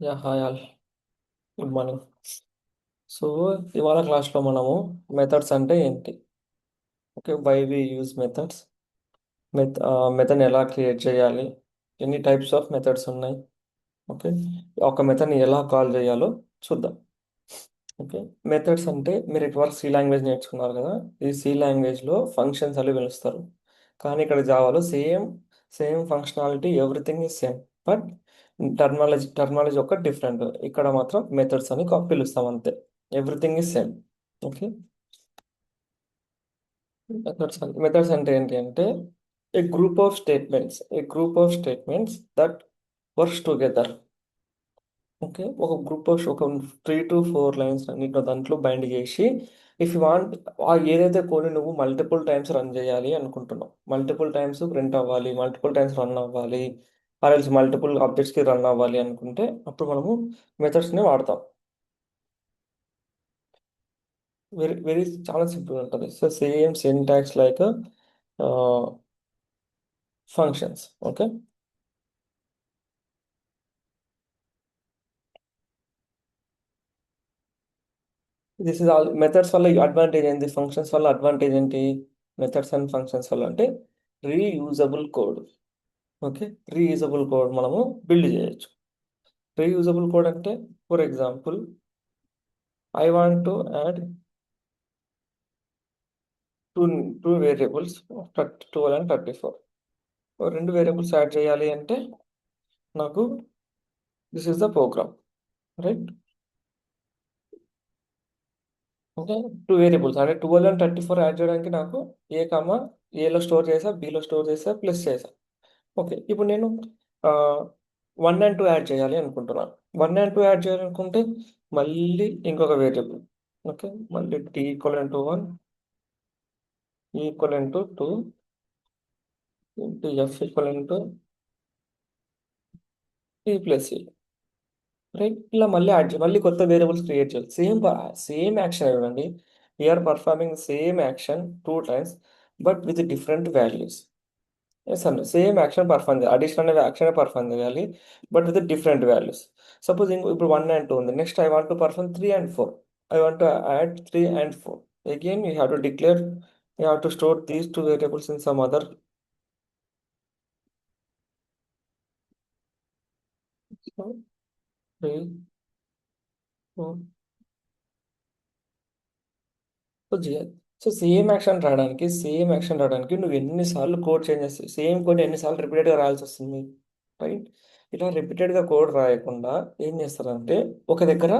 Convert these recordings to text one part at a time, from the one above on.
Yeah hi all. Good morning. So ఇవాళ క్లాస్లో మనము మెథడ్స్ అంటే ఏంటి, okay, why we use methods, మెథడ్ని ఎలా క్రియేట్ చేయాలి, ఎన్ని టైప్స్ ఆఫ్ మెథడ్స్ ఉన్నాయి, ఓకే, ఒక మెథడ్ని ఎలా కాల్ చేయాలో చూద్దాం. ఓకే, మెథడ్స్ అంటే మీరు ఇటువరకు సి లాంగ్వేజ్ నేర్చుకున్నారు కదా. ఈ సి లాంగ్వేజ్లో ఫంక్షన్స్ అని పిలుస్తారు, కానీ ఇక్కడ జావాలో same same functionality, everything is same, but terminology ఒక డిఫరెంట్. ఇక్కడ మాత్రం మెథడ్స్ అని పిలుస్తాం అంతే. Everything is same. Okay, methods అంటే ఏంటి అంటే a group of statements that works together. Okay, ఒక గ్రూప్ ఆఫ్ ఒక 3 to 4 లైన్స్ అన్నిటిని దాంట్లో బైండ్ చేసి, ఇఫ్ యూ వాంట్, ఆ ఏదైతే కోడ్ నువ్వు మల్టిపుల్ టైమ్స్ రన్ చేయాలి అనుకుంటున్నావు, మల్టిపుల్ టైమ్స్ ప్రింట్ అవ్వాలి, మల్టిపుల్ టైమ్స్ రన్ అవ్వాలి, ఆర్ఎల్స్ మల్టిపుల్ ఆబ్జెక్ట్స్కి రన్ అవ్వాలి అనుకుంటే అప్పుడు మనము మెథడ్స్ని వాడతాం. వెరీ వెరీ చాలా సింపుల్ ఉంటుంది. So same syntax like functions. Okay, this is all. Methods వల్ల అడ్వాంటేజ్ ఏంటి, ఫంక్షన్స్ వల్ల అడ్వాంటేజ్ ఏంటి? మెథడ్స్ అండ్ ఫంక్షన్స్ వల్ల అంటే reusable code. Okay, reusable code మనము బిల్డ్ చేయొచ్చు. రీయూజబుల్ కోడ్ అంటే, for example, I want to add two two variables 12 and 34. రెండు వేరియబుల్స్ యాడ్ చేయాలి అంటే నాకు this is the program, right? Okay, two variables అంటే 12 అండ్ 34 యాడ్ చేయడానికి నాకు ఏ కామా ఏలో స్టోర్ చేసా, బిలో స్టోర్ చేసా, ప్లస్ చేసా. ఓకే, ఇప్పుడు నేను 1 and 2 యాడ్ చేయాలి అనుకుంటున్నాను. 1 and 2 యాడ్ చేయాలనుకుంటే మళ్ళీ ఇంకొక వేరియబుల్. ఓకే, మళ్ళీ t=1, e=2, into f=p+e, right? ఇలా మళ్ళీ యాడ్ చేయాలి, మళ్ళీ కొత్త వేరియబుల్స్ క్రియేట్ చేయాలి. సేమ్ యాక్షన్ ఇవ్వండి. We're performing same action 2 times, but with different values. Yes అండి, సేమ్ యాక్షన్ పర్ఫామ్ చేయాలి, అడిషన్ అనే యాక్షన్ పర్ఫామ్ చేయాలి, but with different values. Suppose ఇప్పుడు 1 and 2 ఉంది, next I want to perform 3 and 4. I want to add 3 and 4. Again you have to declare, you have to store these two variables in some other. Three, four. So చేయాలి. So same action రావడానికి నువ్వు ఎన్నిసార్లు code change చేస్తావు, same code ఎన్నిసార్లు రిపీటెడ్గా రాయాల్సి వస్తుంది, right? ఇలా రిపీటెడ్గా కోడ్ రాయకుండా ఏం చేస్తారంటే, ఒక దగ్గర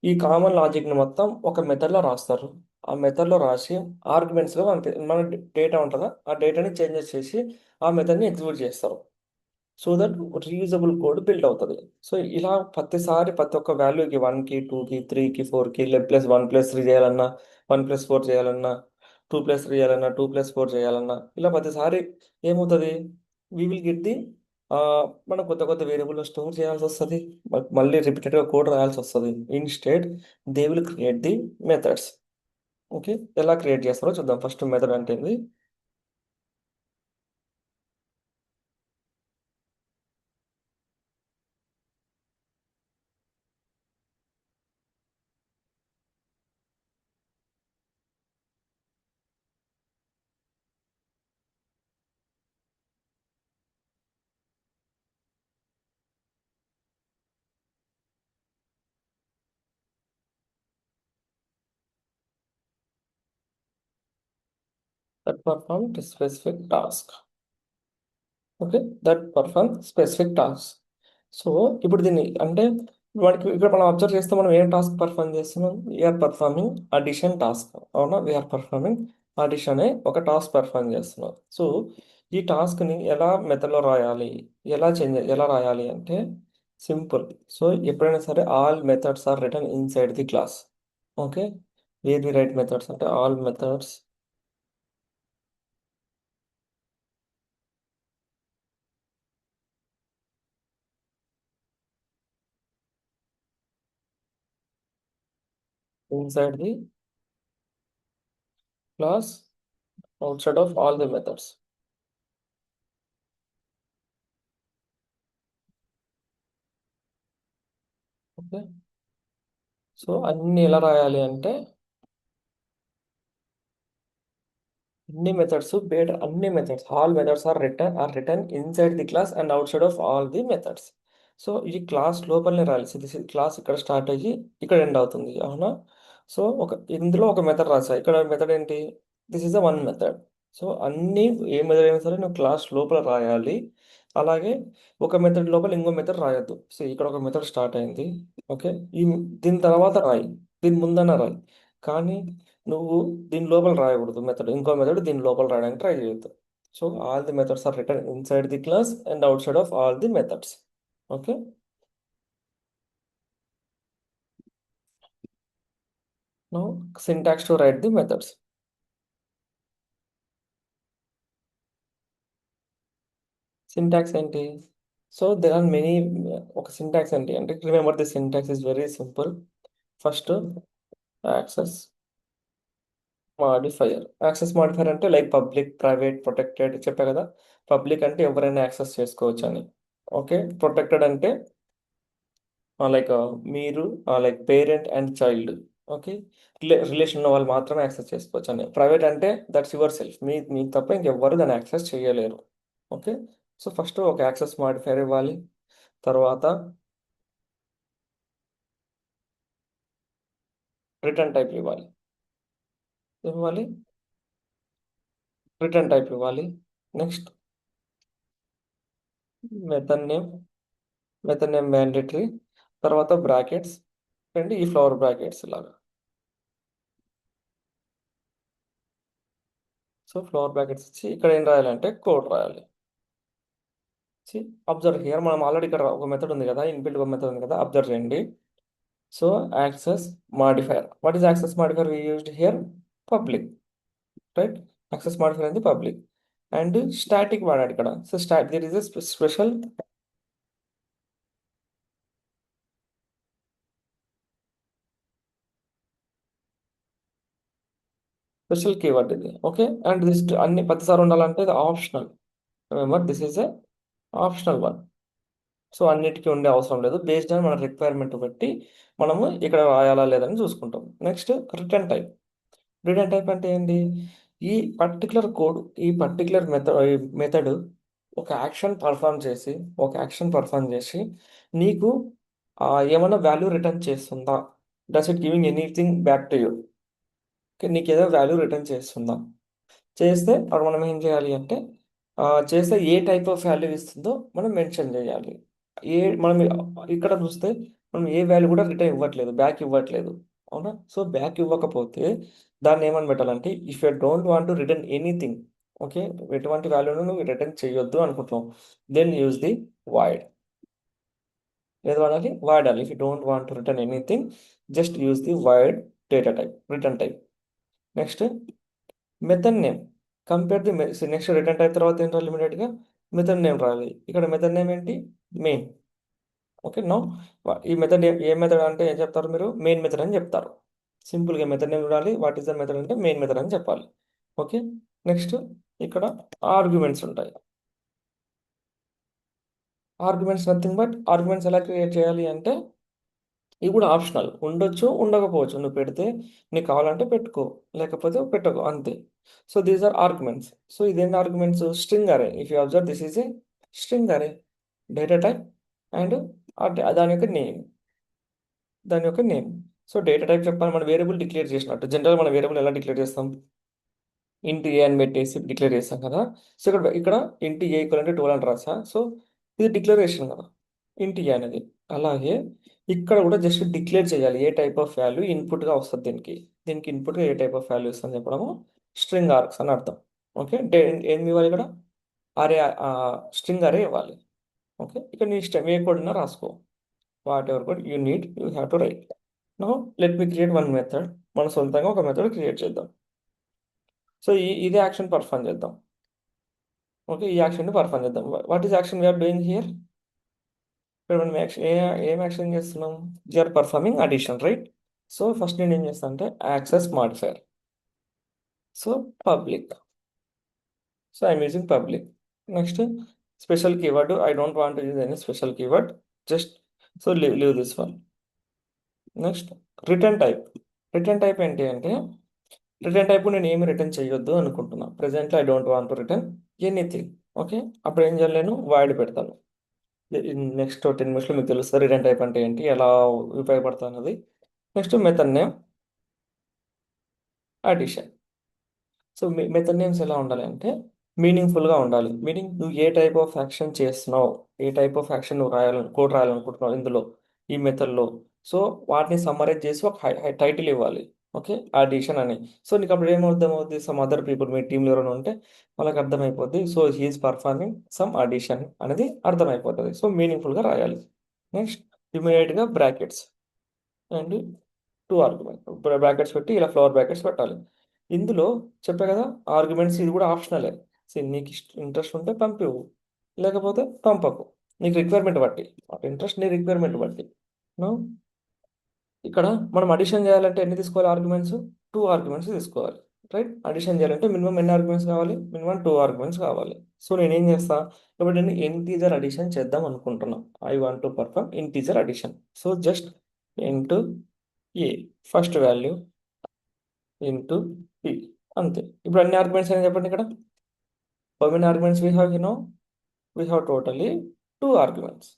ఈ కామన్ లాజిక్ని మొత్తం ఒక మెథడ్లో రాస్తారు. ఆ మెథడ్లో రాసి ఆర్గ్యుమెంట్స్లో మన డేటా ఉంటుందా, ఆ డేటాని చేంజెస్ చేసి ఆ మెథడ్ని ఎగ్జిక్యూట్ చేస్తారు. So that reusable code build అవుతుంది. సో ఇలా ప్రతిసారి ప్రతి ఒక్క వాల్యూకి 1కి 2కి 3కి 4కి +1+3 చేయాలన్నా, 1+4 చేయాలన్నా, 2+3 చేయాలన్నా, 2+4 చేయాలన్నా, ఇలా ప్రతిసారి ఏమవుతుంది, వీ విల్ గెట్ ది, మనం కొత్త కొత్త వేరియబుల్లో స్టోర్ చేయాల్సి వస్తుంది, మళ్ళీ రిపీటెడ్గా కోడ్ రాయాల్సి వస్తుంది. Instead they will create the methods. Okay, ఎలా క్రియేట్ చేస్తారో చూద్దాం. ఫస్ట్ మెథడ్ అంటే ఏంది? That perform specific task. Okay, that perform specific task. So ఇప్పుడు దీన్ని అంటే వాడికి ఇక్కడ మనం అబ్జర్వ్ చేస్తే మనం ఏం టాస్క్ పర్ఫార్మ్ చేస్తున్నాం? We're performing addition task. అవునా, వీఆర్ పర్ఫార్మింగ్ అడిషన్ అనే ఒక టాస్క్ పర్ఫార్మ్ చేస్తున్నాం. సో ఈ టాస్క్ని ఎలా మెథడ్లో రాయాలి, ఎలా రాయాలి అంటే సింపుల్. సో ఎప్పుడైనా సరే all methods are written inside the class. Okay, where we write methods అంటే all methods inside the class outside of all the methods. Okay. So అన్ని ఎలా రాయాలి అంటే అన్ని methods all methods are written inside the class and outside of all the methods. So ఈ class లోపలనే రాయాలి. Class ఇక్కడ స్టార్ట్ అయ్యి ఇక్కడ ఎండ్ అవుతుంది, అవునా? సో ఇందులో ఒక మెథడ్ రాసా, ఇక్కడ మెథడ్ ఏంటి? This is the one method. So అన్ని ఏ మెథడ్ అయినా సరే నువ్వు క్లాస్ లోపల రాయాలి. అలాగే ఒక మెథడ్ లోపల ఇంకో మెథడ్ రాయొద్దు. సో ఇక్కడ ఒక మెథడ్ స్టార్ట్ అయింది, ఓకే, ఈ దీని తర్వాత రాయి, దీని ముందన్న రాయి. కానీ నువ్వు దీని లోపల రాయకూడదు మెథడ్, ఇంకో మెథడ్ దీని లోపల రాయడానికి ట్రై చేయొద్దు. So all the methods are written inside the class and outside of all the methods. Okay. Now syntax to write the methods. Syntax ఏంటి? So there are many. ఒక syntax ఏంటి అంటే, remember the syntax is very simple. First access modifier. Access modifier అంటే like public, private, protected చెప్పా కదా. Public అంటే ఎవరైనా access చేసుకోవచ్చు అని. ఓకే. ప్రొటెక్టెడ్ అంటే లైక్ మీరు like parent and child, okay, relation ఉన్న వాళ్ళు మాత్రమే యాక్సెస్ చేసుకోవచ్చు అని. ప్రైవేట్ అంటే దట్స్ యువర్ సెల్ఫ్, మీకు తప్ప ఇంకెవ్వరు దాన్ని యాక్సెస్ చేయలేరు. ఓకే. సో ఫస్ట్ ఒక యాక్సెస్ మాడిఫైయర్ ఇవ్వాలి. తర్వాత రిటర్న్ టైప్ ఇవ్వాలి. ఇవ్వాలి, రిటర్న్ టైప్ ఇవ్వాలి. Next method name, method name mandatory. తర్వాత బ్రాకెట్స్ అండ్ ఈ ఫ్లవర్ బ్రాకెట్స్ లాగా. సో ఫ్లవర్ బ్రాకెట్స్ ఇచ్చి ఇక్కడ ఏం రాయాలంటే కోడ్ రాయాలి. అబ్జర్వ్ హియర్, మనం ఆల్రెడీ ఇక్కడ ఒక మెథడ్ ఉంది కదా, ఇన్బిల్ట్ ఒక మెథడ్ ఉంది కదా, అబ్జర్వ్ చేయండి. So access modifier, what is access modifier we used here? Public, right? Access modifier అనేది పబ్లిక్. అండ్ స్టాటిక్ వాడాడు ఇక్కడ. So there is a special keyword ఇది, ఓకే. అండ్ దిస్ అన్ని ప్రతిసారి ఉండాలంటే ఇది optional. Remember this is a optional one. So అన్నిటికీ ఉండే అవసరం లేదు. బేస్డ్ ఆన్ మన రిక్వైర్మెంట్ బట్టి మనము ఇక్కడ రాయాలా లేదని చూసుకుంటాం. Next return type. Return type అంటే ఏంటి? ఈ పర్టికులర్ కోడ్, ఈ పర్టికులర్ మెథడ్ ఒక యాక్షన్ పర్ఫామ్ చేసి నీకు ఏమైనా వాల్యూ రిటర్న్ చేస్తుందా? Does it giving anything back to you? నీకు ఏదో వాల్యూ రిటర్న్ చేస్తుందా? చేస్తే అప్పుడు మనం ఏం చేయాలి అంటే, చేస్తే ఏ టైప్ ఆఫ్ వాల్యూ ఇస్తుందో మనం మెన్షన్ చేయాలి. ఏ మనం ఇక్కడ చూస్తే మనం ఏ వాల్యూ కూడా రిటర్న్ ఇవ్వట్లేదు, బ్యాక్ ఇవ్వట్లేదు, అవునా? సో బ్యాక్ ఇవ్వకపోతే దాన్ని ఏమని పెట్టాలంటే, if you don't want to return anything, okay, ఎటువంటి వాల్యూను నువ్వు రిటర్న్ చేయొద్దు అనుకుంటున్నావు, దెన్ యూజ్ ది వాయిడ్. ఏది వాడాలి? వాడాలి. If you don't want to return anything, just use the void data type, return type. Next method name. Compare the next return type తర్వాత ఏం రాయాలి? ఇమీడియట్గా మెథడ్ నేమ్ రాయాలి. ఇక్కడ మెథడ్ నేమ్ ఏంటి? మెయిన్. ఓకే. నో ఈ మెథడ్ ఏ method అంటే ఏం చెప్తారు మీరు? మెయిన్ మెథడ్ అని చెప్తారు. సింపుల్గా మెథడ్ నేమ్ చూడాలి. వాట్ ఈస్ ద మెథడ్ అంటే మెయిన్ మెథడ్ అని చెప్పాలి. ఓకే. నెక్స్ట్ ఇక్కడ ఆర్గ్యుమెంట్స్ ఉంటాయి. ఆర్గ్యుమెంట్స్ నథింగ్ బట్, ఆర్గ్యుమెంట్స్ ఎలా క్రియేట్ చేయాలి అంటే, ఇవి కూడా ఆప్షనల్, ఉండొచ్చు ఉండకపోవచ్చు. నువ్వు పెడితే నీకు కావాలంటే పెట్టుకో, లేకపోతే పెట్టకో, అంతే. So these are arguments. So ఇదేంటి arguments? String array. If you observe this is a string array, data type and దాని యొక్క నేమ్, దాని యొక్క నేమ్. సో డేటా టైప్ చెప్పాలి, మనం వేరియబుల్ డిక్లేర్ చేసినట్టు. జనరల్ మనం వేరియబుల్ ఎలా డిక్లేర్ చేస్తాం? ఇంటి ఏ అని పెట్టేసి డిక్లేర్ చేస్తాం కదా. సో ఇక్కడ ఇంటి ఏ ఈక్వల్ అంటే 12 అని రాసా. సో ఇది డిక్లరేషన్ కదా, ఇంటి ఏ అనేది. అలాగే ఇక్కడ కూడా జస్ట్ డిక్లేర్ చేయాలి ఏ టైప్ ఆఫ్ వాల్యూ ఇన్పుట్గా వస్తుంది దీనికి. దీనికి ఇన్పుట్గా ఏ టైప్ ఆఫ్ వాల్యూ వస్తుంది చెప్పడము స్ట్రింగ్ ఆర్గ్స్ అని అర్థం. ఓకే. ఏం ఇవ్వాలి ఇక్కడ? అరే, స్ట్రింగ్ అరే ఇవ్వాలి. ఓకే. ఇక్కడ నీ ఇష్టం ఏ కోడ్ అయినా రాసుకో, whatever code you have to write. No let me create one method. మన సొంతంగా ఒక మెథడ్ క్రియేట్ చేద్దాం. సో ఇదే యాక్షన్ పర్ఫామ్ చేద్దాం. ఓకే. ఈ యాక్షన్ పర్ఫామ్ చేద్దాం. What is action we're doing here? ఇక్కడ మనం ఏం యాక్షన్ చేస్తున్నాం? We're performing addition, right? So first నేను ఏం చేస్తాను అంటే access modifier. So public. So I'm using public. Next special keyword. I don't want use any special keyword, just so leave this one. Next return type ఏంటి అంటే return type నేను ఏమి return చేయొద్దు అనుకుంటున్నా. ప్రెసెంట్లో I don't want to return anything. Okay, అప్పుడు ఏం చేయాలి, నేను వాయిడ్ పెడతాను. నెక్స్ట్ 10 మినిట్స్లో మీకు తెలుస్తుంది రిటర్న్ టైప్ అంటే ఏంటి, ఎలా ఉపయోగపడుతుంది అన్నది. Next method name addition. So method names ఎలా ఉండాలి అంటే మీనింగ్ఫుల్గా ఉండాలి. మీనింగ్ నువ్వు ఏ టైప్ ఆఫ్ యాక్షన్ చేస్తున్నావు, ఏ టైప్ ఆఫ్ యాక్షన్ నువ్వు కోడ్ రాయాలనుకుంటున్నావు ఇందులో, ఈ మెథడ్లో. సో వాటిని సమ్మరైజ్ చేసి ఒక టైటిల్ ఇవ్వాలి. ఓకే, అడిషన్ అని. సో నీకు అప్పుడు ఏమర్థమవుద్ది, సమ్ అదర్ పీపుల్ మీ టీంలో ఎవరైనా ఉంటే వాళ్ళకి అర్థమైపోద్ది. So he is performing some addition అనేది అర్థమైపోతుంది. సో మీనింగ్ఫుల్గా రాయాలి. నెక్స్ట్ ఇమీడియట్గా బ్రాకెట్స్ అండ్ 2 ఆర్గ్యుమెంట్ బ్రాకెట్స్ పెట్టి ఇలా ఫ్లవర్ బ్రాకెట్స్ పెట్టాలి. ఇందులో చెప్పా కదా ఆర్గ్యుమెంట్స్, ఇది కూడా ఆప్షనలే. నీకు ఇంట్రెస్ట్ ఉంటే పంపివు, లేకపోతే పంపకు, నీకు రిక్వైర్మెంట్ బట్టి, ఇంట్రెస్ట్ నీ రిక్వైర్మెంట్ బట్టి. No? ఇక్కడ మనం అడిషన్ చేయాలంటే ఎన్ని తీసుకోవాలి ఆర్గ్యుమెంట్స్, 2 ఆర్గ్యుమెంట్స్ తీసుకోవాలి. రైట్, అడిషన్ చేయాలంటే మినిమం ఎన్ని ఆర్గ్యుమెంట్స్ కావాలి, మినిమం 2 ఆర్గ్యుమెంట్స్ కావాలి. సో నేనేం చేస్తా, ఇప్పుడు నేను ఇంటీజర్ అడిషన్ చేద్దాం అనుకుంటున్నా. I want to perform integer addition. So just into A first value into P, అంతే. ఇప్పుడు అన్ని ఆర్గ్యుమెంట్స్ అని చెప్పండి ఇక్కడ. How many arguments we have we have totally 2 arguments.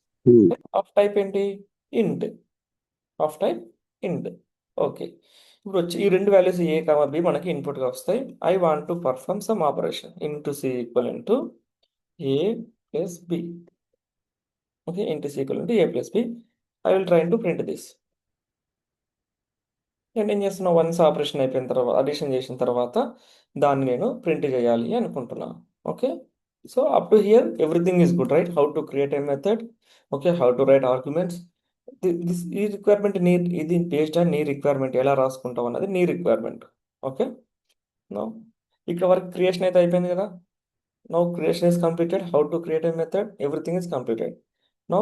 Of type ఏంటి, ఇంట్. ఆఫ్ టైప్ ఇంట్. ఓకే, ఇప్పుడు వచ్చి ఈ రెండు వాల్యూస్ ఏ కామా బి మనకి ఇన్పుట్గా వస్తాయి. I want to perform some operation int c equal int a plus b. Okay, int c equal int a plus b. I will try to print this. నేను ఏం చేస్తున్నా, వన్స్ ఆపరేషన్ అయిపోయిన తర్వాత, addition చేసిన తర్వాత దాన్ని నేను ప్రింట్ చేయాలి అనుకుంటున్నాను. Okay, so up to hear everything is good, right? How to create a method, okay, how to right arguments. ఈ రిక్వైర్మెంట్ నీ, ఇది బేస్డ్ ఆన్ నీ రిక్వైర్మెంట్, ఎలా రాసుకుంటావు అన్నది నీ రిక్వైర్మెంట్. ఓకే, నో ఇక్కడ వరకు క్రియేషన్ అయితే అయిపోయింది కదా. Now creation is completed. How to create a method, everything is completed. Now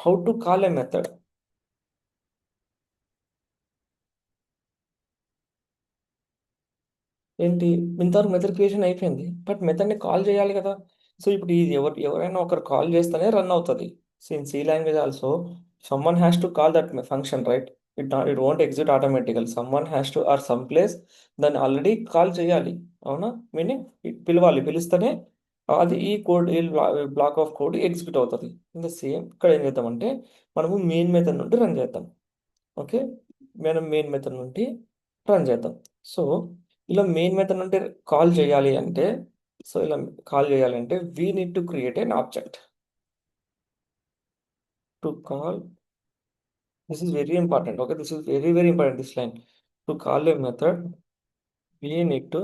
how to call A method. ఏంటి, ఇంతవరకు మెథడ్ క్రియేషన్ అయిపోయింది, బట్ మెథడ్ని కాల్ చేయాలి కదా. సో ఇప్పుడు ఇది ఎవరైనా ఒకరు కాల్ చేస్తేనే రన్ అవుతుంది. So in C language also someone has to call that function, right? It won't exit automatically, someone has to or some place దాన్ని ఆల్రెడీ కాల్ చేయాలి. అవునా, మీనింగ్ పిలవాలి, పిలిస్తేనే అది ఈ కోడ్, ఈ బ్లాక్ ఆఫ్ కోడ్ ఎగ్జిక్యూట్ అవుతుంది. ఇంకా సేమ్ ఇక్కడ ఏం చేద్దామంటే మనము మెయిన్ మెథడ్ నుండి రన్ చేద్దాం. ఓకే, మనం మెయిన్ మెథడ్ నుండి రన్ చేద్దాం. సో ఇలా మెయిన్ మెథడ్ నుండి కాల్ చేయాలి అంటే, సో ఇలా కాల్ చేయాలంటే we need to create an object to call. This is very important. Okay, this is very very important, this line. To call A method we need to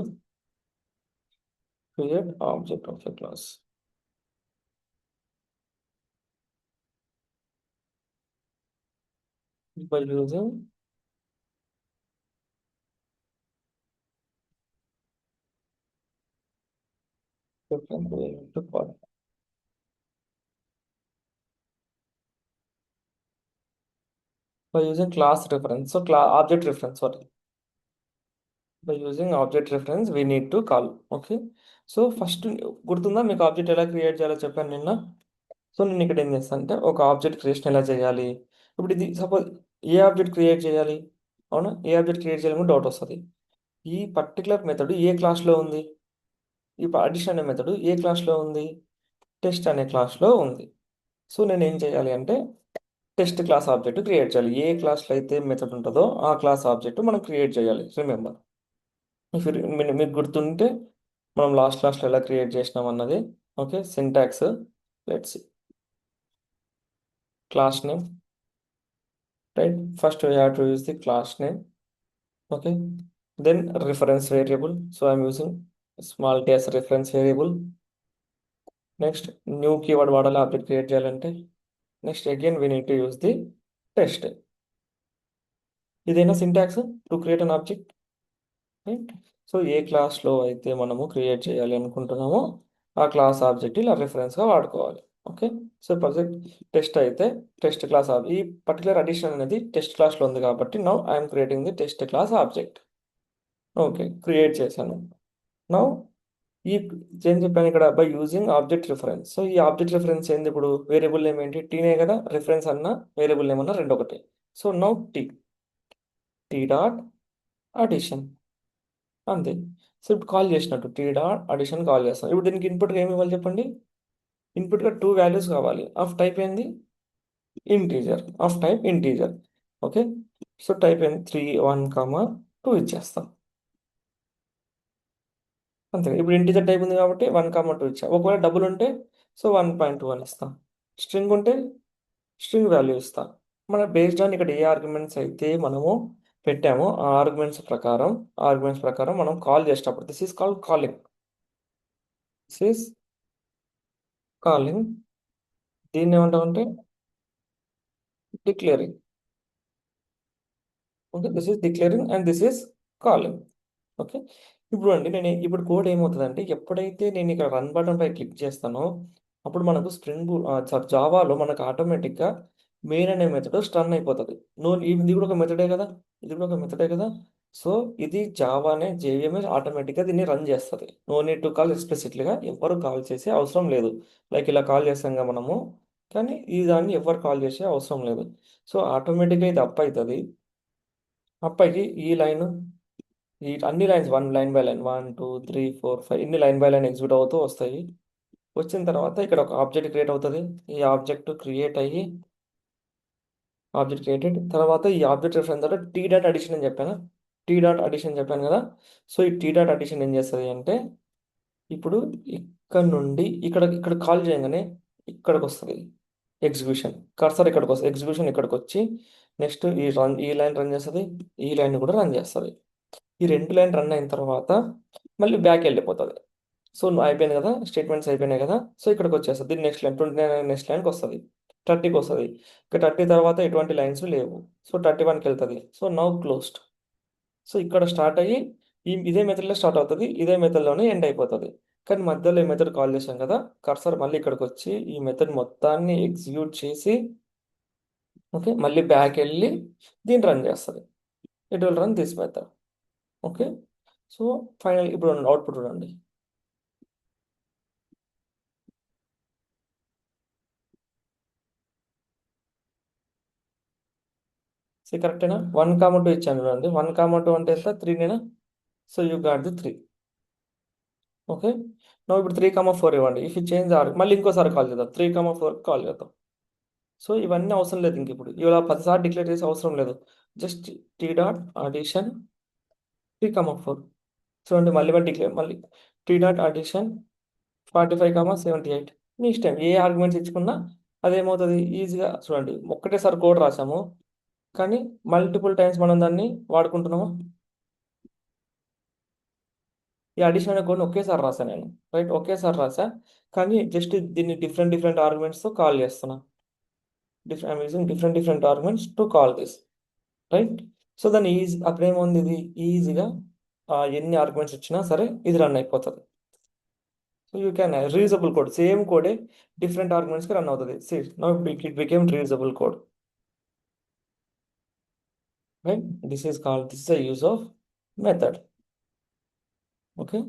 create object of a class by using different way to call, by using class reference. So class object reference, sorry. By using object reference we need to call. Okay, so first గుర్తుందా మీకు object ఎలా create చేయాలో చెప్పాను నిన్న. So నేను ఇక్కడ ఏం చేస్తాను అంటే ఒక ఆబ్జెక్ట్ క్రియేషన్ ఎలా చేయాలి. ఇప్పుడు ఇది సపోజ్ ఏ ఆబ్జెక్ట్ క్రియేట్ చేయాలి, అవునా, ఏ ఆబ్జెక్ట్ క్రియేట్ చేయాలని డౌట్ వస్తుంది. ఈ పర్టికులర్ మెథడ్ ఏ క్లాస్లో ఉంది, ఈ అడిషన్ అనే మెథడ్ ఏ క్లాస్లో ఉంది, టెస్ట్ అనే క్లాస్లో ఉంది. సో నేను ఏం చేయాలి అంటే టెస్ట్ క్లాస్ ఆబ్జెక్ట్ క్రియేట్ చేయాలి. ఏ క్లాస్లో అయితే మెథడ్ ఉంటుందో ఆ క్లాస్ ఆబ్జెక్ట్ మనం క్రియేట్ చేయాలి. రిమెంబర్, ఇఫ్ మీకు గుర్తుంటే మనం లాస్ట్ క్లాస్లో ఎలా క్రియేట్ చేసినాం అన్నది. Okay, syntax let's class name, right? First we have to use the class name. Okay, then reference variable, so I'm using small t as reference variable. Next new keyword వాడాలి object create చేయాలంటే. Next again we need to use the test. ఇదేనా syntax to create an object, right? So ఏ క్లాస్లో అయితే మనము create చేయాలి అనుకుంటున్నామో ఆ క్లాస్ ఆబ్జెక్ట్ ఇలా రిఫరెన్స్గా వాడుకోవాలి. ఓకే, సో ప్రజెంట్ టెస్ట్ అయితే టెస్ట్ క్లాస్ ఈ పర్టికులర్ అడిషన్ అనేది టెస్ట్ క్లాస్లో ఉంది కాబట్టి now I'm creating the test class object. Okay, create చేశాను. నౌ ఈ ఏం చెప్పాను ఇక్కడ, by using object reference. So ఈ ఆబ్జెక్ట్ రిఫరెన్స్ ఏంది, ఇప్పుడు వేరియబుల్ నేమ్ ఏంటి, టీనే కదా, రిఫరెన్స్ అన్న వేరియబుల్ నేమ్ అన్న రెండు ఒకటి. So now t, t dot addition, అంతే. సో ఇప్పుడు కాల్ చేసినట్టు టీ డాట్ అడిషన్ కాల్ చేస్తాం. ఇప్పుడు దీనికి ఇన్పుట్గా ఏమి ఇవ్వాలి చెప్పండి? ఇన్పుట్గా టూ వాల్యూస్ కావాలి. ఆఫ్ టైప్ ఏంది? Integer. Of type integer. Okay. So type ఏంది? 3 1 2 ఇచ్చేస్తాం. అంతే. ఇప్పుడు ఇంటీజర్ టైప్ ఉంది కాబట్టి 1 2 ఇచ్చా. ఒకవేళ డబుల్ ఉంటే సో 1.1 ఇస్తాం. స్ట్రింగ్ ఉంటే స్ట్రింగ్ వాల్యూ ఇస్తాం. మన బేస్డ్ ఆన్ ఇక్కడ ఏ ఆర్గ్యుమెంట్స్ అయితే మనము పెట్టామో ఆ ఆర్గ్యుమెంట్స్ ప్రకారం మనం కాల్ చేసేటప్పుడు this is called calling. This is calling. దీన్ని ఏమంటామంటే declaring. Okay, this is declaring and this is calling. Okay. ఇప్పుడు అండి నేను ఇప్పుడు కోడ్ ఏమవుతుందంటే ఎప్పుడైతే నేను ఇక్కడ రన్ బటన్ పై క్లిక్ చేస్తానో అప్పుడు మనకు జావాలో మనకు ఆటోమేటిక్గా మెయిన్ అనే మెథడ్ రన్ అయిపోతుంది. ఇది కూడా ఒక మెథడే కదా, ఇది కూడా ఒక మెథడే కదా. సో ఇది జావానే జేవిఎంఎస్ ఆటోమేటిక్గా దీన్ని రన్ చేస్తుంది. నో నీడ్ టు కాల్ ఎక్స్ప్లిసిట్లీగా ఎవరు కాల్ చేసే అవసరం లేదు. లైక్ ఇలా కాల్ చేస్తాం కదా మనము, కానీ ఈ దాన్ని ఎవరు కాల్ చేసే అవసరం లేదు. సో ఆటోమేటిక్గా ఇది అప్ అవుతుంది. అప్ అయ్యి ఈ లైన్ ఈ అన్ని lines one line by line 1 2 3 4 5 ఇన్ని లైన్ బై లైన్ ఎగ్జిక్యూట్ అవుతూ వస్తాయి. వచ్చిన తర్వాత ఇక్కడ ఒక ఆబ్జెక్ట్ క్రియేట్ అవుతుంది. ఈ ఆబ్జెక్ట్ క్రియేట్ అయ్యి ఆబ్జెక్ట్ క్రియేటెడ్ తర్వాత ఈ ఆబ్జెక్ట్ రిఫరెన్స్ తర్వాత టీ డాట్ అడిషన్ అని చెప్పాను. టీ డాట్ అడిషన్ చెప్పాను కదా. సో ఈ టీ డాట్ అడిషన్ ఏం చేస్తుంది అంటే ఇప్పుడు ఇక్కడ నుండి ఇక్కడ ఇక్కడ కాల్ చేయగానే ఇక్కడికి వస్తుంది ఎగ్జిక్యూషన్. కర్సర్ ఇక్కడికి వస్తుంది, ఎగ్జిక్యూషన్ ఇక్కడికి వచ్చి నెక్స్ట్ ఈ లైన్ రన్ చేస్తుంది, ఈ లైన్ కూడా రన్ చేస్తుంది. ఈ రెండు లైన్ రన్ అయిన తర్వాత మళ్ళీ బ్యాక్ వెళ్ళిపోతుంది. సో అయిపోయింది కదా, స్టేట్మెంట్స్ అయిపోయినాయి కదా. సో ఇక్కడికి వచ్చేస్తుంది. దీన్ని నెక్స్ట్ లైన్ 29 నెక్స్ట్ లైన్కి వస్తుంది, 30కి వస్తుంది. ఇక 30 తర్వాత ఎటువంటి లైన్స్ లేవు. సో 31కి వెళ్తుంది. So now closed. సో ఇక్కడ స్టార్ట్ అయ్యి ఇదే మెథడ్లో స్టార్ట్ అవుతుంది, ఇదే మెథడ్లోనే ఎండ్ అయిపోతుంది. కానీ మధ్యలో ఈ మెథడ్ కాల్ చేసాం కదా, కర్సర్ మళ్ళీ ఇక్కడికి వచ్చి ఈ మెథడ్ మొత్తాన్ని ఎగ్జిక్యూట్ చేసి ఓకే మళ్ళీ బ్యాక్ వెళ్ళి దీన్ని రన్ చేస్తుంది. It will run this method. Okay. So final ఇప్పుడు అవుట్పుట్ చూడండి. సో కరెక్టేనా? 1 2 ఇచ్చాను చూడండి. 1 2 అంటే ఎంత? 3నేనా? So you got the 3. Okay. No ఇప్పుడు 3 4 ఇవ్వండి. ఇఫ్ యూ చేంజ్ మళ్ళీ ఇంకోసారి కాల్ చేద్దాం. 3 4 కాల్ చేద్దాం. సో ఇవన్నీ అవసరం లేదు ఇంక ఇప్పుడు ఇలా 10 సార్లు డిక్లేర్ చేసే అవసరం లేదు. జస్ట్ టీ డాట్ అడిషన్ 3 4 చూడండి. మళ్ళీ టీ డాట్ అడిషన్ 45 78 మీ ఇష్టం ఏ ఆర్గ్యుమెంట్స్ ఇచ్చుకున్నా అదేమవుతుంది ఈజీగా. చూడండి ఒక్కటేసారి కోడ్ రాసాము కానీ మల్టిపుల్ టైమ్స్ మనం దాన్ని వాడుకుంటున్నాము. ఈ అడిషన్ అనే కోడ్ని ఒకేసారి రాసా నేను, రైట్? ఒకేసారి రాసా కానీ జస్ట్ దీన్ని డిఫరెంట్ డిఫరెంట్ ఆర్గ్యుమెంట్స్తో కాల్ చేస్తున్నా. I'm using different different arguments to call this, right? So దాన్ని అప్పుడేముంది ఇది ఈజీగా ఎన్ని ఆర్గ్యుమెంట్స్ ఇచ్చినా సరే ఇది రన్ అయిపోతుంది. So you can reusable code, same కోడే డిఫరెంట్ ఆర్గ్యుమెంట్స్కి రన్ అవుతుంది. See now it became reusable code, right? This is the use of method. Okay.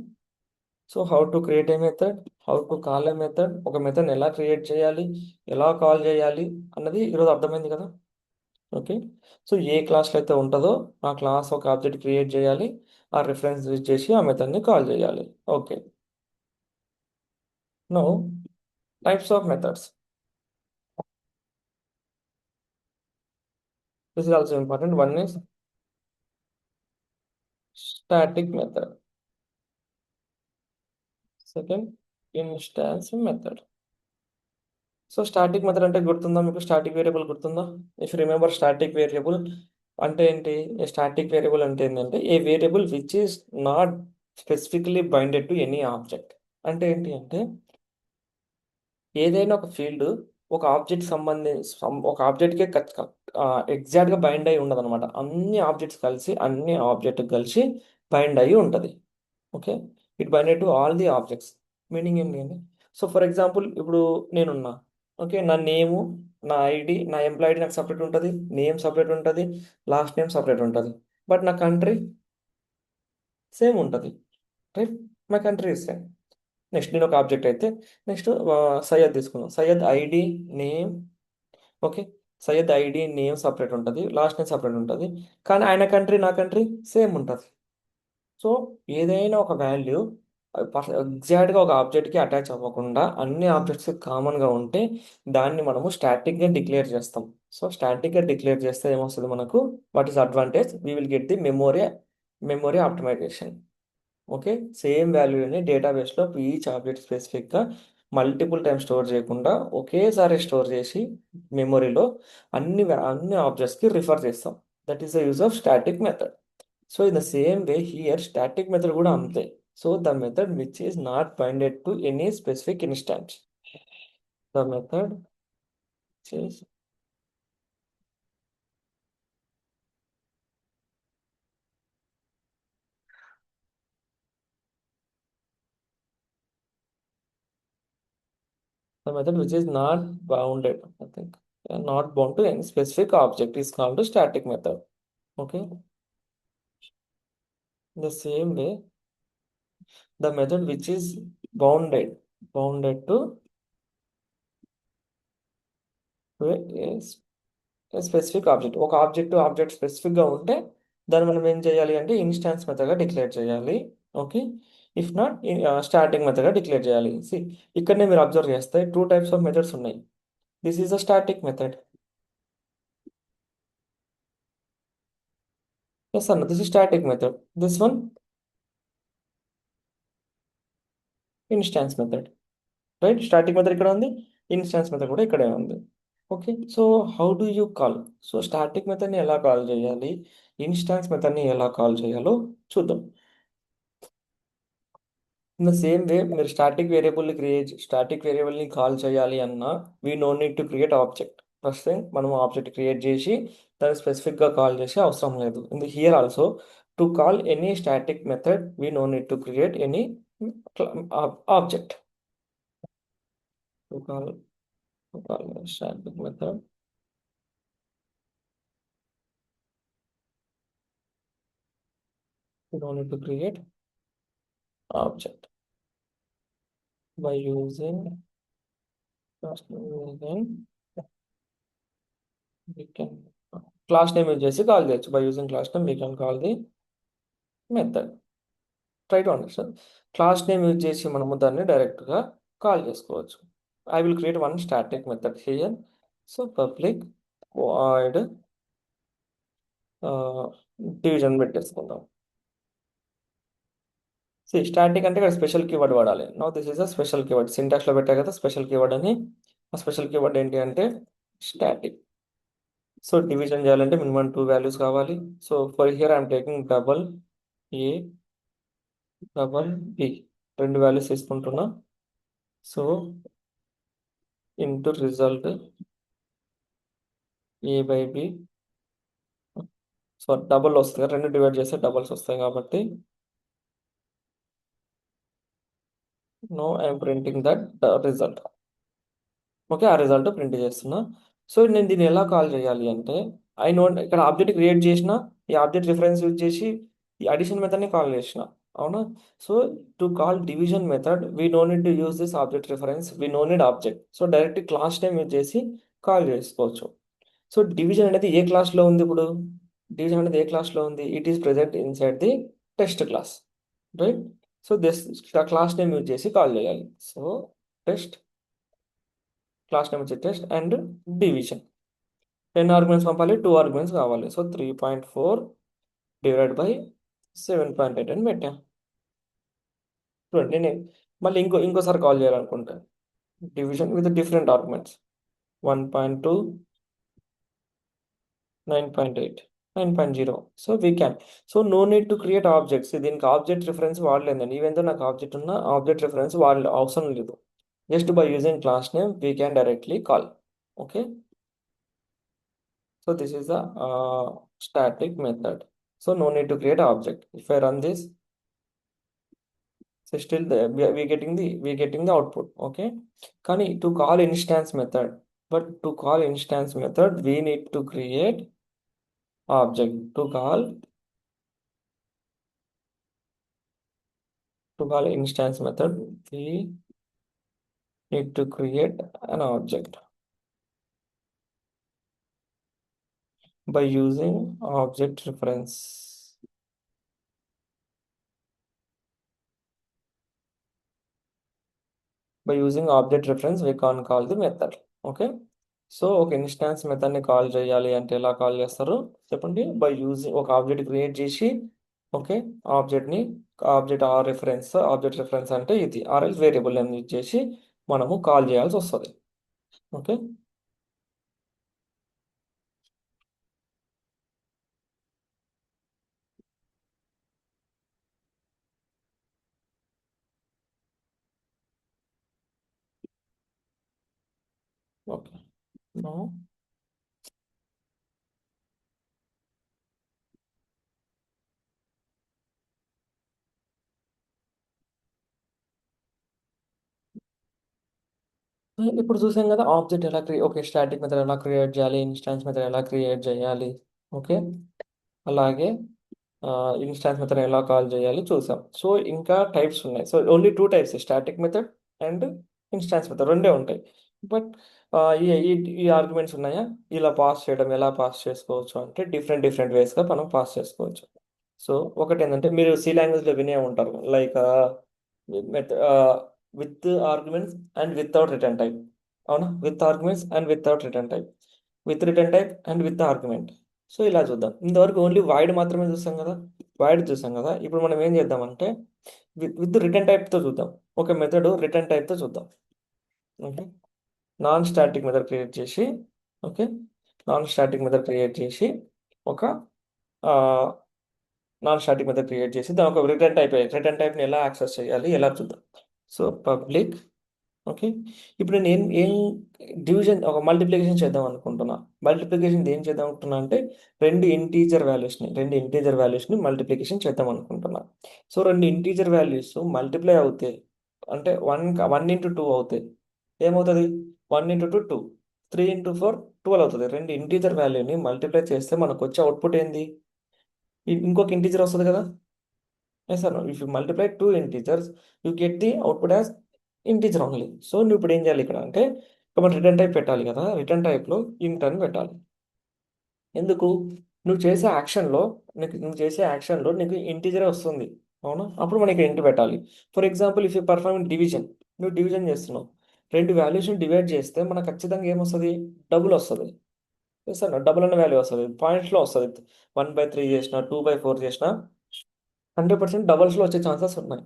So how to create a method, how to call A method, ఒక మెథడ్ని ఎలా create చేయాలి, ఎలా call చేయాలి అన్నది ఈరోజు అర్థమైంది కదా. ఓకే. సో ఏ క్లాస్లో అయితే ఉంటుందో ఆ క్లాస్ ఒక ఆబ్జెక్ట్ క్రియేట్ చేయాలి, ఆ రిఫరెన్స్ యూజ్ చేసి ఆ మెథడ్ని కాల్ చేయాలి. Okay. No types of methods. This is also important. One is static method, second instance method. So static method అంటే గుర్తుందా మీకు? స్టాటిక్ వేరియబుల్ గుర్తుందా? ఇఫ్ రిమెంబర్ స్టాటిక్ వేరియబుల్ అంటే ఏంటి? స్టాటిక్ వేరియబుల్ అంటే ఏంటంటే a variable which is not specifically binded to any object. అంటే ఏంటి అంటే ఏదైనా ఒక ఫీల్డ్ ఒక ఆబ్జెక్ట్ ఒక ఆబ్జెక్ట్కే ఎగ్జాక్ట్గా బైండ్ అయి ఉండదు అనమాట. అన్ని ఆబ్జెక్ట్ కలిసి బైండ్ అయి ఉంటుంది. Okay. It binded to all the objects. Meaning ఏంటి అండి? సో ఫర్ ఎగ్జాంపుల్ ఇప్పుడు నేనున్నా, ఓకే, నా నేము, నా ఐడి, నా ఎంప్లాయ్ ఐడి నాకు సపరేట్ ఉంటుంది, నేమ్ సపరేట్ ఉంటుంది, లాస్ట్ నేమ్ సపరేట్ ఉంటుంది. బట్ నా కంట్రీ సేమ్ ఉంటుంది, right? My country is same. Next నేను ఒక ఆబ్జెక్ట్ అయితే నెక్స్ట్ సయ్యద్ తీసుకుందాం. Syed ID, name, okay, Syed ID name separate ఉంటుంది, లాస్ట్ నేమ్ సపరేట్ ఉంటుంది, కానీ ఆయన కంట్రీ నా కంట్రీ సేమ్ ఉంటుంది. సో ఏదైనా ఒక వాల్యూ ఎగ్జాక్ట్గా ఒక ఆబ్జెక్ట్కి అటాచ్ అవ్వకుండా అన్ని ఆబ్జెక్ట్స్ కామన్గా ఉంటే దాన్ని మనము స్టాటిక్గా డిక్లేర్ చేస్తాం. సో స్టాటిక్గా డిక్లేర్ చేస్తే ఏమొస్తుంది మనకు, what is advantage, we will get the memory optimisation. Okay, same వాల్యూని డేటాబేస్లో ఈచ్ ఆబ్జెక్ట్ స్పెసిఫిక్గా మల్టిపుల్ టైమ్ స్టోర్ చేయకుండా ఒకేసారి స్టోర్ చేసి మెమొరీలో అన్ని ఆబ్జెక్ట్స్కి రిఫర్ చేస్తాం. That is the use of static method. So in the same way here static method కూడా అంతే. So the method which is not binded to any specific instance. The method is the method which is not bounded, I think, not bound to any specific object is called a static method. Okay. The same way, the method which is bounded to a specific object. ఒక object స్పెసిఫిక్గా ఉంటే దాన్ని మనం ఏం చేయాలి అంటే instance మెథడ్గా declare చేయాలి. ఓకే, ఇఫ్ నాట్ స్టాటిక్ మెథడ్గా డిక్లేర్ చేయాలి. ఇక్కడనే మీరు అబ్జర్వ్ చేస్తే టూ టైప్స్ ఆఫ్ మెథడ్స్ ఉన్నాయి. This is a static method. Yes అన్న, this is static method. This one instance method. Right, static method ఇక్కడ ఉంది, ఇన్స్టాన్స్ మెథడ్ కూడా ఇక్కడే ఉంది. Okay, so how do you call? So static మెథడ్ని ఎలా call చేయాలి, ఇన్స్టాన్స్ మెథడ్ని ఎలా కాల్ చేయాలో చూద్దాం. ఇన్ ద సేమ్ వే మీరు స్టాటిక్ వేరియబుల్ని కాల్ చేయాలి అన్నా we know need to create object. First thing మనం ఆబ్జెక్ట్ క్రియేట్ చేసి దాన్ని స్పెసిఫిక్గా కాల్ చేసే అవసరం లేదు. In the here also to call any static method we know need to create any object. To call a static method, we don't need to create object by using we can class name use చేసి call చేయొచ్చు. By using class name we can call the method. Try to understand. Class name use చేసి మనము దాన్ని డైరెక్ట్గా call చేసుకోవచ్చు. I will create one static method here. So public void division పెట్టేసుకుందాం. Static అంటే ఇక్కడ స్పెషల్ కీవర్డ్ వాడాలి. No this is a special keyword. సింటాక్స్లో పెట్టా కదా స్పెషల్ కీవర్డ్ అని. ఆ స్పెషల్ కీవర్డ్ ఏంటి అంటే స్టాటిక్. సో డివిజన్ చేయాలంటే మినిమం 2 వాల్యూస్ కావాలి. So for here I'm taking double a double b, 2 values తీసుకుంటున్నా. So into result a by b. So double వస్తుంది, 2 డివైడ్ చేస్తే డబల్స్ వస్తాయి కాబట్టి no I'm printing that result. Okay, ఆ result print చేస్తున్నా. సో నేను దీన్ని ఎలా కాల్ చేయాలి అంటే ఐ నో ఇక్కడ ఆబ్జెక్ట్ క్రియేట్ చేసిన ఈ ఆబ్జెక్ట్ రిఫరెన్స్ యూజ్ చేసి ఈ అడిషన్ మెథడ్ని కాల్ చేసిన, అవునా? So to call division method we know need to use this object reference, we know need object. So direct class name use చేసి call చేసుకోవచ్చు. So division అనేది ఏ క్లాస్లో ఉంది? ఇప్పుడు డివిజన్ అనేది ఏ క్లాస్లో ఉంది? It is present inside the test class, right? So this class name use చేసి కాల్ చేయాలి. సో టెస్ట్, క్లాస్ నేమ్ వచ్చి టెస్ట్ అండ్ డివిజన్. 10 ఆర్గ్యుమెంట్స్ పంపాలి, 2 ఆర్గ్యుమెంట్స్ కావాలి. సో 3.4 డివైడ్ బై 7.8 అని పెట్టా. చూడండి, నేను మళ్ళీ ఇంకోసారి కాల్ చేయాలనుకుంటా division with different arguments 1.2, 9.8, 9.0. So we can. So no need to create objects. దీనికి ఆబ్జెక్ట్ రిఫరెన్స్ వాడలేదండి. ఈవెన్ నాకు ఆబ్జెక్ట్ ఉన్న ఆబ్జెక్ట్ రిఫరెన్స్ అవసరం లేదు. Just by using class name we can directly call. Okay, so this is the static method. So no need to create an object. If I run this, so still we getting the output. Okay, Kani, to call instance method, but to call instance method we need to create object. To call instance method we need to create an object. by using object reference. By using object reference, we can call the method. Okay. So ఒక instance మెథడ్ని call చేయాలి అంటే ఎలా call చేస్తారు చెప్పండి. By using ఒక object create చేసి, okay, ఆబ్జెక్ట్ని object object reference అంటే ఇది ఆర్ఎల్స్ వేరియబుల్ అని యూజ్ చేసి మనము కాల్ చేయాల్సి వస్తుంది. ఓకే. ఓకే. నో ఇప్పుడు చూసాం కదా ఆబ్జెక్ట్ ఎలా ఓకే, స్టాటిక్ మెథడ్ ఎలా క్రియేట్ చేయాలి, ఇన్స్టాన్స్ మెథడ్ ఎలా క్రియేట్ చేయాలి. ఓకే. అలాగే ఇన్స్టాన్స్ మెథడ్ ఎలా కాల్ చేయాలి చూసాం. సో ఇంకా టైప్స్ ఉన్నాయి. So only two types, static method and instance method రెండే ఉంటాయి. బట్ ఈ ఈ ఈ ఆర్గ్యుమెంట్స్ ఉన్నాయా, ఇలా పాస్ చేయడం ఎలా పాస్ చేసుకోవచ్చు అంటే డిఫరెంట్ డిఫరెంట్ వేస్గా మనం పాస్ చేసుకోవచ్చు. సో ఒకటి ఏంటంటే మీరు సి లాంగ్వేజ్లో వినే ఉంటారు, like with arguments and without return type. అవునా, with arguments and without return type, with return type and with argument. So ఇలా చూద్దాం. ఇంతవరకు ఓన్లీ వైడ్ మాత్రమే చూసాం కదా, వైడ్ చూసాం కదా. ఇప్పుడు మనం ఏం చేద్దామంటే విత్ రిటర్న్ టైప్తో చూద్దాం. ఒక మెథడ్ రిటర్న్ టైప్తో చూద్దాం. Okay. Non static method create చేసి, okay, non static method create చేసి ఒక నాన్ స్టాటిక్ మెథడ్ క్రియేట్ చేసి దాని ఒక రిటర్న్ టైప్ని ఎలా యాక్సెస్ చేయాలి ఎలా చూద్దాం. So public, okay. ఇప్పుడు నేను ఏం డివిజన్ ఒక మల్టిప్లికేషన్ చేద్దాం అనుకుంటున్నా. మల్టిప్లికేషన్ ఏం చేద్దాం అనుకుంటున్నా అంటే రెండు ఇంటీజర్ వాల్యూస్ని మల్టిప్లికేషన్ చేద్దాం అనుకుంటున్నా. సో రెండు ఇంటీజర్ వాల్యూస్ మల్టిప్లై అవుతాయి అంటే వన్ వన్ ఇంటూ టూ అవుతాయి. ఏమవుతుంది? 1 × 2 2, 3 × 4 12 అవుతుంది. రెండు ఇంటీజర్ వాల్యూని మల్టిప్లై చేస్తే మనకు వచ్చే అవుట్పుట్ ఏంది? ఇంకొక ఇంటీజర్ వస్తుంది కదా. Yes sir, if you multiply two integers you get the output as integer only. So నువ్వు ఇప్పుడు ఏం చేయాలి ఇక్కడ అంటే మనం రిటర్న్ టైప్ పెట్టాలి కదా, రిటర్న్ టైప్లో ఇంట్ అని పెట్టాలి. ఎందుకు? నువ్వు చేసే యాక్షన్లో నీకు ఇంటీజరే వస్తుంది. అవునా, అప్పుడు మనకి ఇంటి పెట్టాలి. For example if you perform division, నువ్వు డివిజన్ చేస్తున్నావు, రెండు వాల్యూస్ని డివైడ్ చేస్తే మనకు ఖచ్చితంగా ఏమొస్తుంది? డబుల్ వస్తుంది. సార్ డబుల్ అనే వాల్యూ వస్తుంది, పాయింట్స్లో వస్తుంది. 1/3 చేసిన 2/4 చేసిన 100% డబల్స్లో వచ్చే ఛాన్సెస్ ఉన్నాయి.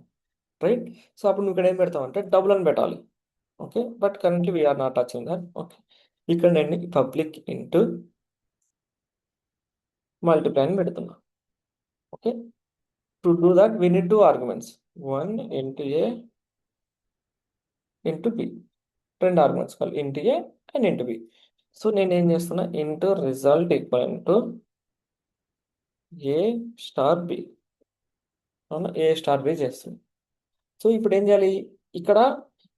రైట్. సో అప్పుడు నువ్వు ఇక్కడ ఏం పెడతావు అంటే డబుల్ అని పెట్టాలి. Okay. But currently we're not touching that. Okay. ఇక్కడ నేను పబ్లిక్ ఇంటూ మల్టిప్లై అని పెడుతున్నా. Okay. To do that we need two arguments, 1 × a × b. రెండు ఆర్గ్యుమెంట్స్ కావాలి, int a and int b. So నేను ఏం చేస్తున్నా, int result equal to a b. అవునా, a చేస్తుంది. సో ఇప్పుడు ఏం చేయాలి? ఇక్కడ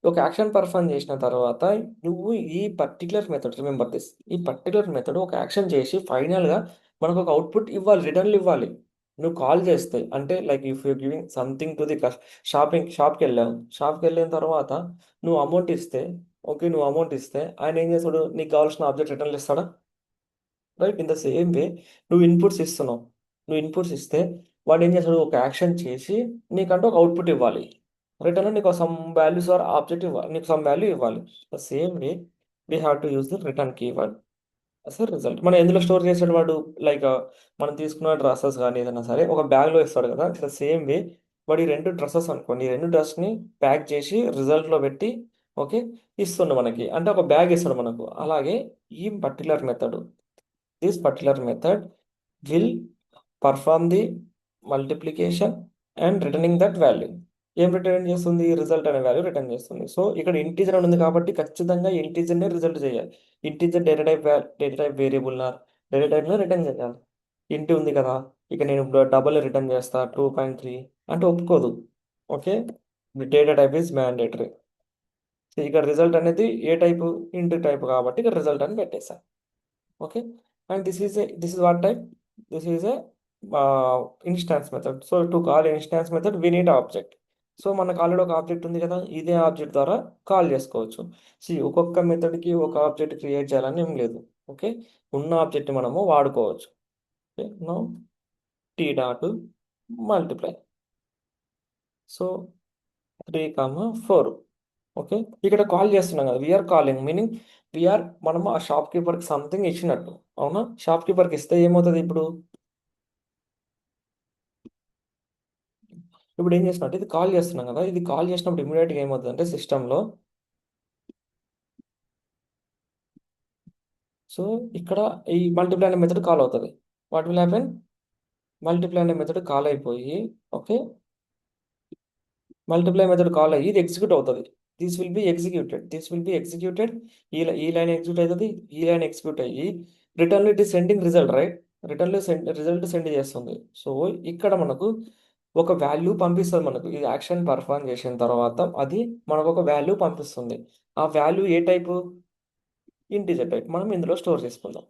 ఒక యాక్షన్ పర్ఫామ్ చేసిన తర్వాత నువ్వు ఈ పర్టికులర్ మెథడ్, రిమెంబర్ దిస్, ఈ పర్టికులర్ మెథడ్ ఒక యాక్షన్ చేసి ఫైనల్గా మనకు ఒక అవుట్పుట్ ఇవ్వాలి, రిటర్న్లు ఇవ్వాలి. నువ్వు కాల్ చేస్తే అంటే like if you giving something to the షాప్కి వెళ్ళావు, షాప్కి వెళ్ళిన తర్వాత నువ్వు అమౌంట్ ఇస్తే, ఓకే, నువ్వు అమౌంట్ ఇస్తే ఆయన ఏం చేస్తాడు? నీకు కావాల్సిన ఆబ్జెక్ట్ రిటర్న్లు ఇస్తాడా? రైట్. ఇన్ ద సేమ్ వే నువ్వు ఇన్పుట్స్ ఇస్తున్నావు, నువ్వు ఇన్పుట్స్ ఇస్తే వాడు ఏం చేస్తాడు? ఒక యాక్షన్ చేసి నీకంటూ ఒక అవుట్పుట్ ఇవ్వాలి. రిటర్న్ నీకు సమ్ వాల్యూస్ ఆర్ ఆబ్జెక్ట్ ఇవ్వాలి, నీకు సమ్ వాల్యూ ఇవ్వాలి. The same way we have to use the return keyword as result. మనం ఎందులో స్టోర్ చేసాడు వాడు? లైక్ మనం తీసుకున్న డ్రెస్సెస్ కానీ ఏదైనా సరే ఒక బ్యాగ్లో ఇస్తాడు కదా. ద సేమ్ వే వాడు ఈ రెండు డ్రెస్సెస్ అనుకోండి, ఈ రెండు డ్రెస్ని ప్యాక్ చేసి రిజల్ట్లో పెట్టి, ఓకే, ఇస్తుండు మనకి, అంటే ఒక బ్యాగ్ ఇస్తాడు మనకు. అలాగే ఈ particular method, this particular method will perform the multiplication and returning that value. ఏం రిటర్న్ చేస్తుంది? రిజల్ట్ అనే వాల్యూ రిటర్న్ చేస్తుంది. సో ఇక్కడ ఇంటీజర్ అని ఉంది కాబట్టి ఖచ్చితంగా ఇంటీజర్నే రిజల్ట్ చేయాలి. Integer data type variable data టైప్లో రిటర్న్ చేయాలి. ఇంటి ఉంది కదా, ఇక నేను డబుల్ రిటర్న్ చేస్తా 2.3 అంటే ఒప్పుకోదు. Okay. Data type is mandatory. So ఇక్కడ రిజల్ట్ అనేది ఏ టైపు? ఇంటి టైప్ కాబట్టి ఇక్కడ రిజల్ట్ అని పెట్టేసా. Okay. And this is what type? This is a instance method. So to call instance method we need object. So మనకు ఆల్రెడీ ఒక object ఉంది కదా, ఇదే ఆబ్జెక్ట్ ద్వారా కాల్ చేసుకోవచ్చు. ఒక్కొక్క మెథడ్కి ఒక ఆబ్జెక్ట్ క్రియేట్ చేయాలని ఏం లేదు. ఓకే, ఉన్న ఆబ్జెక్ట్ మనము వాడుకోవచ్చు. Okay, no t dot multiply. So 3, 4. Okay, ఇక్కడ కాల్ చేస్తున్నాం కదా, వీఆర్ కాలింగ్ మీనింగ్ వీఆర్ మనము ఆ షాప్ కీపర్కి సంథింగ్ ఇచ్చినట్టు. అవునా, షాప్ కీపర్కి ఇస్తే ఏమవుతుంది ఇప్పుడు? ఇప్పుడు ఏం చేస్తున్నట్టు ఇది కాల్ చేస్తున్నాం కదా, ఇది కాల్ చేసినప్పుడు ఇమీడియట్గా ఏమవుతుంది అంటే సిస్టంలో, సో ఇక్కడ ఈ మల్టిప్లై అనే మెథడ్ కాల్ అవుతుంది. What will happen? మల్టిప్లై అనే మెథడ్ కాల్ అయిపోయి, ఓకే, మల్టిప్లై మెథడ్ కాల్ అయ్యి ఇది ఎగ్జిక్యూట్ అవుతుంది. This will be executed. ఈ లైన్ ఎగ్జిక్యూట్ అవుతుంది, ఈ లైన్ ఎగ్జిక్యూట్ అయ్యి return it is sending result, right? రిటర్న్లో రిజల్ట్ సెండ్ చేస్తుంది. సో ఇక్కడ మనకు ఒక వాల్యూ పంపిస్తుంది. మనకు ఈ యాక్షన్ పర్ఫామ్ చేసిన తర్వాత అది మనకు ఒక వాల్యూ పంపిస్తుంది. ఆ వాల్యూ ఏ టైపు? Integer type. మనం ఇందులో స్టోర్ చేసుకుందాం.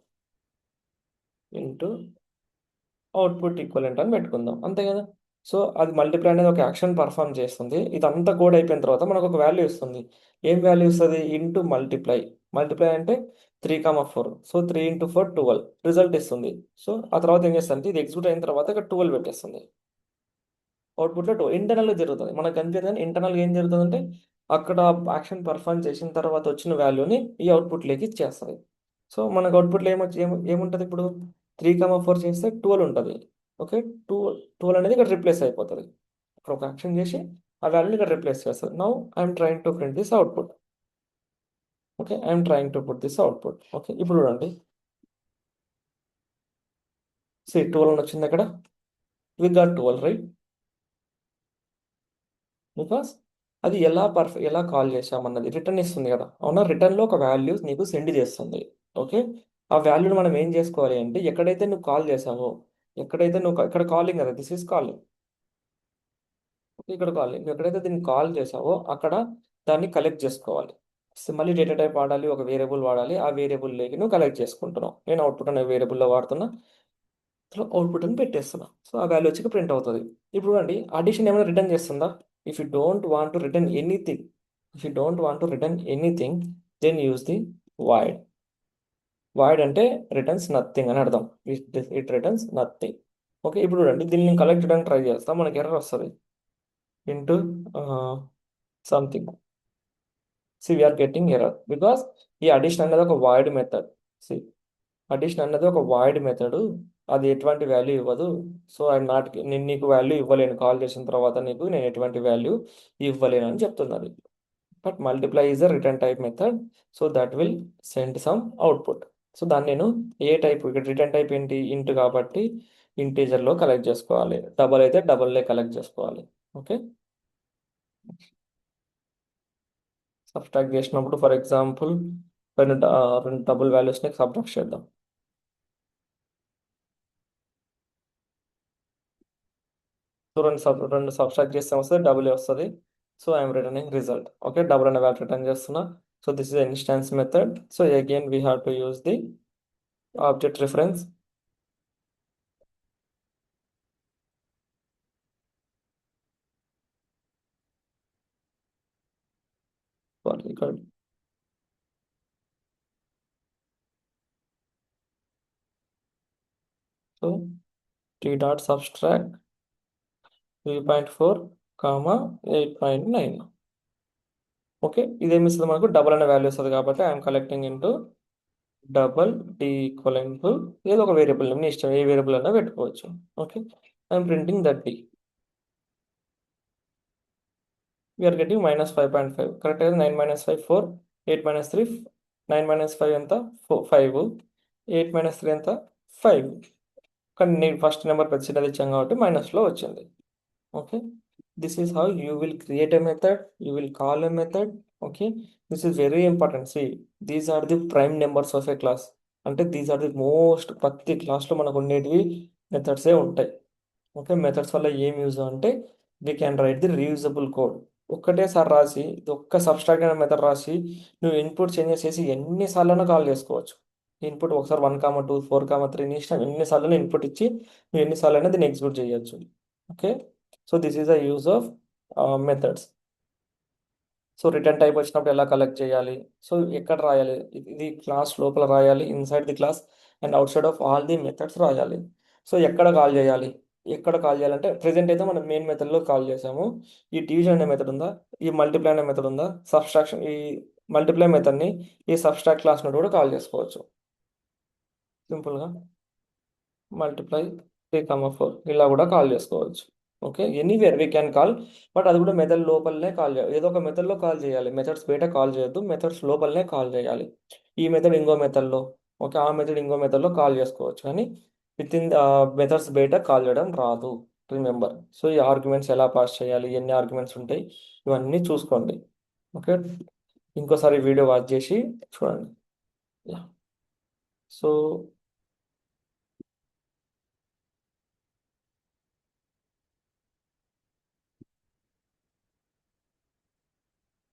ఇంటూ అవుట్పుట్ ఈక్వలెంట్ అని పెట్టుకుందాం, అంతే కదా. సో అది మల్టిప్లై అనేది ఒక యాక్షన్ పర్ఫామ్ చేస్తుంది. ఇదంతా కోడ్ అయిపోయిన తర్వాత మనకు ఒక వాల్యూ ఇస్తుంది. ఏం వాల్యూ ఇస్తుంది? Into multiply. మల్టిప్లై అంటే 3, 4. సో 3 × 4 12 రిజల్ట్ ఇస్తుంది. సో ఆ తర్వాత ఏం చేస్తుంది, ఇది ఎగ్జిక్యూట్ అయిన తర్వాత ఇక్కడ 12 పెట్టేస్తుంది. అవుట్పుట్లో ఇంటర్నల్గా జరుగుతుంది. మనకు కనిపించదు కానీ ఇంటర్నల్గా ఏం జరుగుతుందంటే అక్కడ యాక్షన్ పర్ఫామ్ చేసిన తర్వాత వచ్చిన వాల్యూని ఈ అవుట్పుట్లోకి ఇచ్చేస్తుంది. సో మనకు అవుట్పుట్లో ఏముంటుంది ఇప్పుడు? 3, 4 చేస్తే 12 ఉంటుంది. ఓకే, 12 అనేది ఇక్కడ రిప్లేస్ అయిపోతుంది. ఇక్కడ ఒక యాక్షన్ చేసి ఆ వాల్యూని ఇక్కడ రిప్లేస్ చేస్తుంది. Now I'm trying to print this output. Okay, I'm trying to put this output. Okay, ఇప్పుడు చూడండి, 12 అని వచ్చింది అక్కడ. We got 12, right? బికాస్ అది ఎలా కాల్ చేసామన్నది రిటర్న్ ఇస్తుంది కదా. అవునా, రిటర్న్లో ఒక వాల్యూ నీకు సెండ్ చేస్తుంది. ఓకే, ఆ వాల్యూని మనం ఏం చేసుకోవాలి అంటే ఎక్కడైతే నువ్వు కాల్ చేసావో, ఎక్కడైతే నువ్వు ఇక్కడ కాలింగ్ కదా, దిస్ ఈస్ కాలింగ్. ఇక్కడ కాలింగ్, నువ్వు ఎక్కడైతే దీన్ని కాల్ చేసావో అక్కడ దాన్ని కలెక్ట్ చేసుకోవాలి. సో మళ్ళీ డేటా టైప్ వాడాలి, ఒక వేరియబుల్ వాడాలి. ఆ వేరియబుల్లోకి నువ్వు కలెక్ట్ చేసుకుంటున్నావు. నేను అవుట్పుట్ అనే వేరియబుల్లో వాడుతున్నా, సో అవుట్పుట్ అని పెట్టేస్తున్నా. సో ఆ వాల్యూ వచ్చి ప్రింట్ అవుతుంది. ఇప్పుడు అండి అడిషన్ ఏమైనా రిటర్న్ చేస్తుందా? If you don't want to return anything, if you don't want to return anything, then use the void. Void అంటే రిటర్న్స్ నథింగ్ అని అర్థం. It returns nothing. ఓకే, ఇప్పుడు చూడండి దీన్ని కలెక్ట్ చేయడానికి ట్రై చేస్తాం, మనకి ఎర్రర్ వస్తుంది. Int something. See we're getting error because ఈ అడిషన్ అనేది ఒక వాయిడ్ మెథడ్. సి అడిషన్ అన్నది ఒక వాయిడ్ మెథడ్, అది ఎటువంటి వాల్యూ ఇవ్వదు. సో ఐఎమ్ నాట్, నేను నీకు వాల్యూ ఇవ్వలేను, కాల్ చేసిన తర్వాత నీకు నేను ఎటువంటి వాల్యూ ఇవ్వలేను అని చెప్తున్నది. But multiply is a return type method, so that will send some output. So దాన్ని నేను ఏ టైప్, ఇక్కడ రిటర్న్ టైప్ ఏంటి? ఇంట్ కాబట్టి ఇంటీజర్లో కలెక్ట్ చేసుకోవాలి, డబల్ అయితే డబల్లే కలెక్ట్ చేసుకోవాలి. ఓకే, సబ్ట్రాక్ట్ చేసినప్పుడు ఫర్ ఎగ్జాంపుల్ రెండు డబుల్ వాల్యూస్ని సబ్ట్రాక్ట్ చేద్దాం. సో రెండు సబ్ట్రాక్ట్ చేస్తే వస్తుంది, డబుల్ వస్తుంది. So I'm returning result. Okay, double అనే వాల్యూ రిటర్న్ చేస్తున్నా. So this is instance method. So again we have to use the object reference. ఇక్కడ so T dot subtract 3.4, 8.9. Okay, ఇదేమి ఇస్తుంది మనకు? డబుల్ అనే వాల్యూ వస్తుంది కాబట్టి I'm collecting into double D equivalent to ఏదో ఒక వేరియబుల్, మీ ఇష్టం ఏ వేరియబుల్ అయినా పెట్టుకోవచ్చు. Okay, I'm printing that D. We're getting -5.5. Correct కదా? 9 - 5 4, 8 - 3 9 - 5 ఎంత? 5. 8 - 3 ఎంత? 5. కానీ నేను ఫస్ట్ నెంబర్ పెద్ద చిన్నది ఇచ్చాం కాబట్టి మైనస్లో వచ్చింది. Okay, this is how you will create a method, you will call a method. Okay, this is very important. See these are the prime numbers of a class. అంటే దీస్ ఆర్ ది మోస్ట్, ప్రతి క్లాస్లో మనకు ఉండేటివి మెథడ్సే ఉంటాయి. Okay, methods వల్ల ఏం use అంటే we can write the reusable code. ఒక్కటేసారి రాసి ఇది ఒక్క సబ్స్ట్రాక్ట్ అనే మెథడ్ రాసి నువ్వు ఇన్పుట్ చేంజెస్ చేసి ఎన్నిసార్లు కాల్ చేసుకోవచ్చు. ఇన్పుట్ ఒకసారి 1, 2, 4, 3 నీ ఇష్టం, ఎన్నిసార్లు ఇన్పుట్ ఇచ్చి నువ్వు ఎన్నిసార్లు దీన్ని ఎగ్జిక్యూట్ చేయొచ్చు. Okay, so this is the use of methods. So return type వచ్చినప్పుడు ఎలా కలెక్ట్ చేయాలి, సో ఎక్కడ రాయాలి, ఇది క్లాస్ లోపల రాయాలి, inside the class and outside of all the methods రాయాలి. సో ఎక్కడ కాల్ చేయాలి, ఎక్కడ కాల్ చేయాలంటే ప్రెజెంట్ అయితే మనం మెయిన్ మెథడ్లో కాల్ చేసాము. ఈ డివిజన్ అనే మెథడ్ ఉందా, ఈ మల్టిప్లై అనే మెథడ్ ఉందా, సబ్స్ట్రాక్షన్ ఈ మల్టిప్లై మెథడ్ని ఈ సబ్స్ట్రాక్ట్ క్లాస్ నుండి కూడా కాల్ చేసుకోవచ్చు సింపుల్గా. మల్టిప్లై 3, 4 ఇలా కూడా కాల్ చేసుకోవచ్చు. Okay, anywhere we can call, but అది కూడా మెథడ్ లోపలనే కాల్ చేయాలి, ఏదో ఒక మెథడ్లో కాల్ చేయాలి, మెథడ్స్ బయట కాల్ చేయొద్దు, మెథడ్స్ లోపలనే కాల్ చేయాలి. ఈ మెథడ్ ఇంకో మెథడ్లో, ఓకే ఆ మెథడ్ ఇంకో మెథడ్లో కాల్ చేసుకోవచ్చు, కానీ విత్ ఇన్ మెథడ్స్ బయట కాల్ చేయడం రాదు, రిమెంబర్. సో ఈ ఆర్గ్యుమెంట్స్ ఎలా పాస్ చేయాలి, ఎన్ని ఆర్గ్యుమెంట్స్ ఉంటాయి, ఇవన్నీ చూసుకోండి. ఓకే, ఇంకోసారి వీడియో వాచ్ చేసి చూడండి. సో